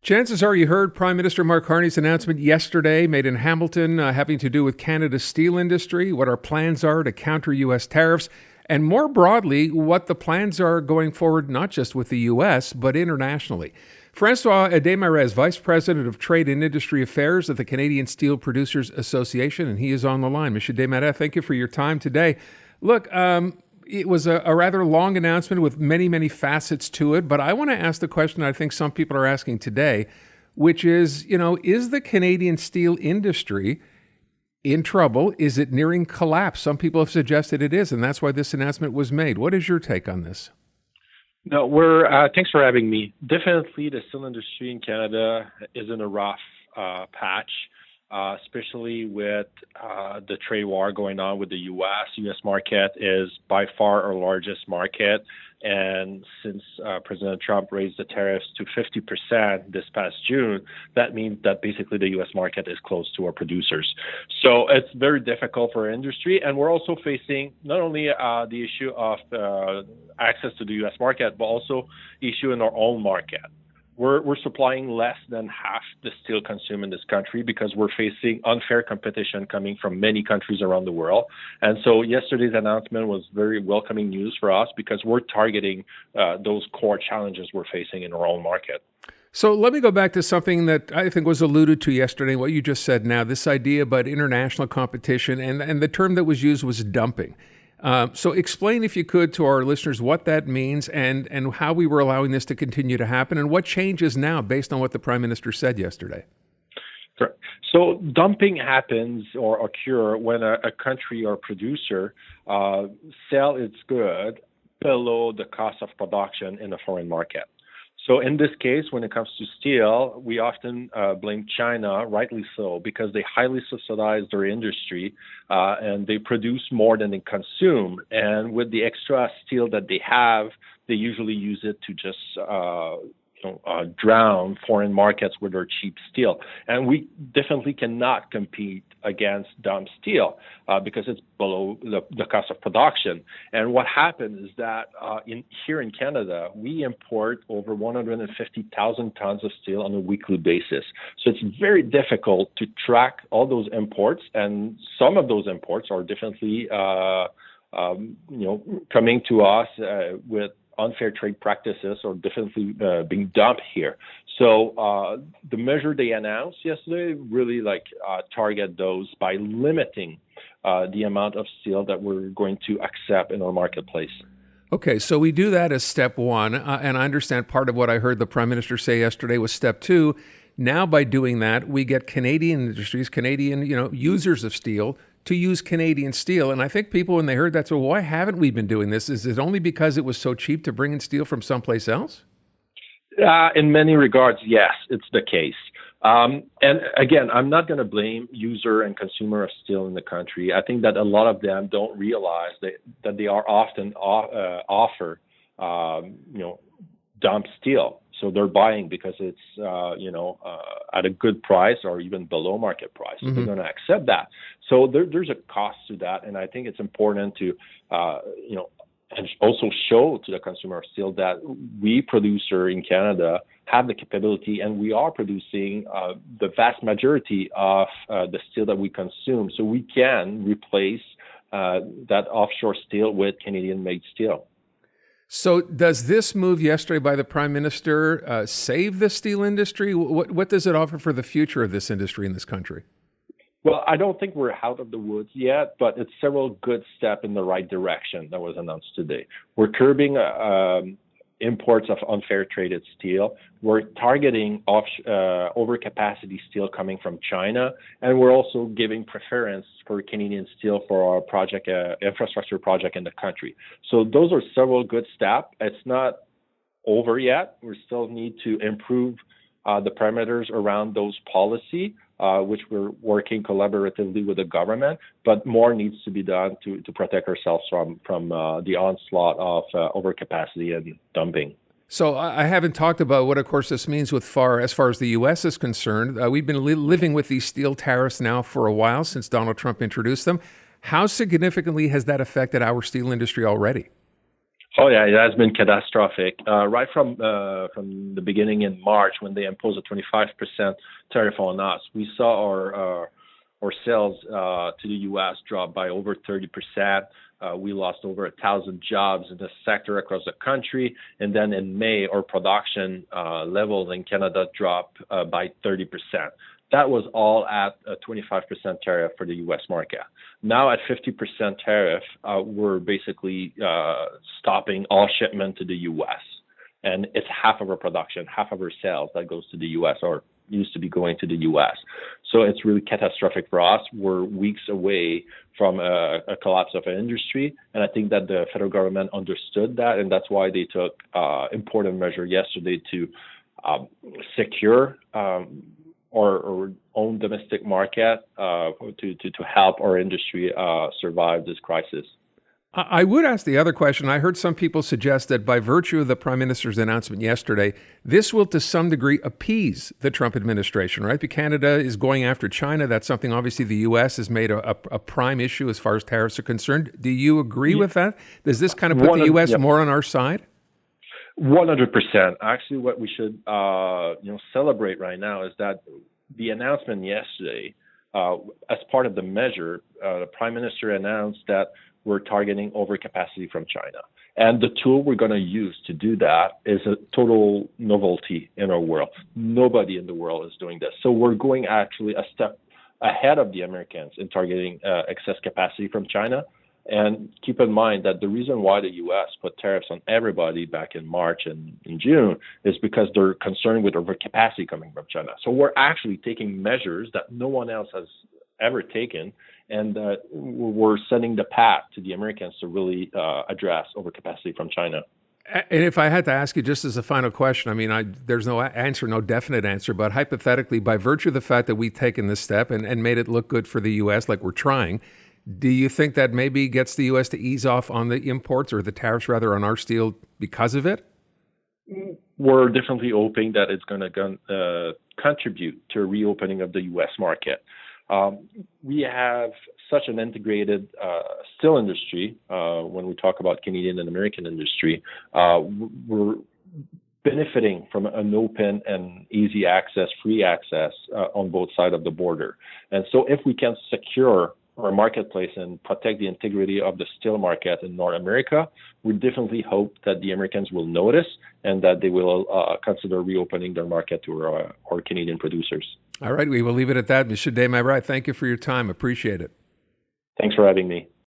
Chances are you heard Prime Minister Mark Carney's announcement yesterday made in Hamilton having to do with Canada's steel industry, what our plans are to counter U.S. tariffs, and more broadly, what the plans are going forward, not just with the U.S., but internationally. Francois Desmarais, Vice President of Trade and Industry Affairs at the Canadian Steel Producers Association, and he is on the line. Monsieur Desmarais, thank you for your time today. Look, it was a rather long announcement with many, many facets to it, but I want to ask the question I think some people are asking today, which is, is the Canadian steel industry in trouble? Is it nearing collapse? Some people have suggested it is, and that's why this announcement was made. What is your take on this? No, thanks for having me. Definitely the steel industry in Canada is in a rough patch. Especially with the trade war going on with the U.S. U.S. market is by far our largest market. And since President Trump raised the tariffs to 50% this past June, that means that basically the U.S. market is closed to our producers. So it's very difficult for our industry. And we're also facing not only the issue of access to the U.S. market, but also issue in our own market. We're supplying less than half the steel consumed in this country because we're facing unfair competition coming from many countries around the world. And so yesterday's announcement was very welcoming news for us because we're targeting those core challenges we're facing in our own market. So let me go back to something that I think was alluded to yesterday, what you just said now, this idea about international competition, and the term that was used was dumping. So explain, if you could, to our listeners what that means and how we were allowing this to continue to happen and what changes now based on what the Prime Minister said yesterday. Sure. So dumping happens or occur when a country or producer sell its good below the cost of production in a foreign market. So in this case, when it comes to steel, we often blame China, rightly so, because they highly subsidize their industry and they produce more than they consume. And with the extra steel that they have, they usually use it to just drown foreign markets with their cheap steel. And we definitely cannot compete against dumb steel because it's below the cost of production. And what happens is that here in Canada, we import over 150,000 tons of steel on a weekly basis. So it's very difficult to track all those imports. And some of those imports are definitely coming to us with unfair trade practices or definitely being dumped here. So the measure they announced yesterday really target those by limiting the amount of steel that we're going to accept in our marketplace. Okay, so we do that as step one, and I understand part of what I heard the Prime Minister say yesterday was step two. Now by doing that, we get Canadian industries, Canadian users of steel to use Canadian steel. And I think people, when they heard that, so why haven't we been doing this? Is it only because it was so cheap to bring in steel from someplace else? In many regards, yes, it's the case. And again, I'm not going to blame user and consumer of steel in the country. I think that a lot of them don't realize that they are often offer dump steel. So they're buying because it's, at a good price or even below market price. So they're going to accept that. So there's a cost to that. And I think it's important to, and also show to the consumer of steel that we producer in Canada have the capability and we are producing the vast majority of the steel that we consume. So we can replace that offshore steel with Canadian-made steel. So does this move yesterday by the Prime Minister save the steel industry? What does it offer for the future of this industry in this country? Well, I don't think we're out of the woods yet, but it's several good steps in the right direction that was announced today. We're curbing imports of unfair traded steel. We're targeting overcapacity steel coming from China, and we're also giving preference for Canadian steel for our project, infrastructure project in the country. So those are several good steps. It's not over yet. We still need to improve the parameters around those policy, which we're working collaboratively with the government, but more needs to be done to protect ourselves from the onslaught of overcapacity and dumping. So I haven't talked about what, of course, this means as far as the U.S. is concerned. We've been living with these steel tariffs now for a while since Donald Trump introduced them. How significantly has that affected our steel industry already? Oh yeah, it has been catastrophic. Right from the beginning in March, when they imposed a 25% tariff on us, we saw our sales to the U.S. drop by over 30%. We lost over 1,000 jobs in the sector across the country, and then in May, our production levels in Canada dropped by 30%. That was all at a 25% tariff for the U.S. market. Now at 50% tariff, we're basically stopping all shipment to the U.S. And it's half of our production, half of our sales that goes to the U.S. or used to be going to the U.S. So it's really catastrophic for us. We're weeks away from a collapse of an industry, and I think that the federal government understood that, and that's why they took important measure yesterday to secure our own domestic market to help our industry survive this crisis. I would ask the other question. I heard some people suggest that by virtue of the Prime Minister's announcement yesterday, this will to some degree appease the Trump administration, right? Because Canada is going after China. That's something obviously the U.S. has made a prime issue as far as tariffs are concerned. Do you agree with that? Does this kind of put the U.S. more on our side? 100%. Actually, what we should celebrate right now is that the announcement yesterday, as part of the measure, the Prime Minister announced that we're targeting overcapacity from China. And the tool we're going to use to do that is a total novelty in our world. Nobody in the world is doing this. So we're going actually a step ahead of the Americans in targeting excess capacity from China. And keep in mind that the reason why the U.S. put tariffs on everybody back in March and in June is because they're concerned with overcapacity coming from China. So we're actually taking measures that no one else has ever taken, and we're setting the path to the Americans to really address overcapacity from China. And if I had to ask you just as a final question, I mean, there's no answer, no definite answer, but hypothetically, by virtue of the fact that we've taken this step and made it look good for the U.S., like we're trying, do you think that maybe gets the U.S. to ease off on the imports or the tariffs rather on our steel because of it? We're definitely hoping that it's going to contribute to a reopening of the U.S. market. We have such an integrated steel industry. When we talk about Canadian and American industry, we're benefiting from an open and easy access, free access on both sides of the border. And so if we can secure our marketplace and protect the integrity of the steel market in North America, we definitely hope that the Americans will notice and that they will consider reopening their market to our Canadian producers. All right, we will leave it at that. Monsieur Desmarais, thank you for your time. Appreciate it. Thanks for having me.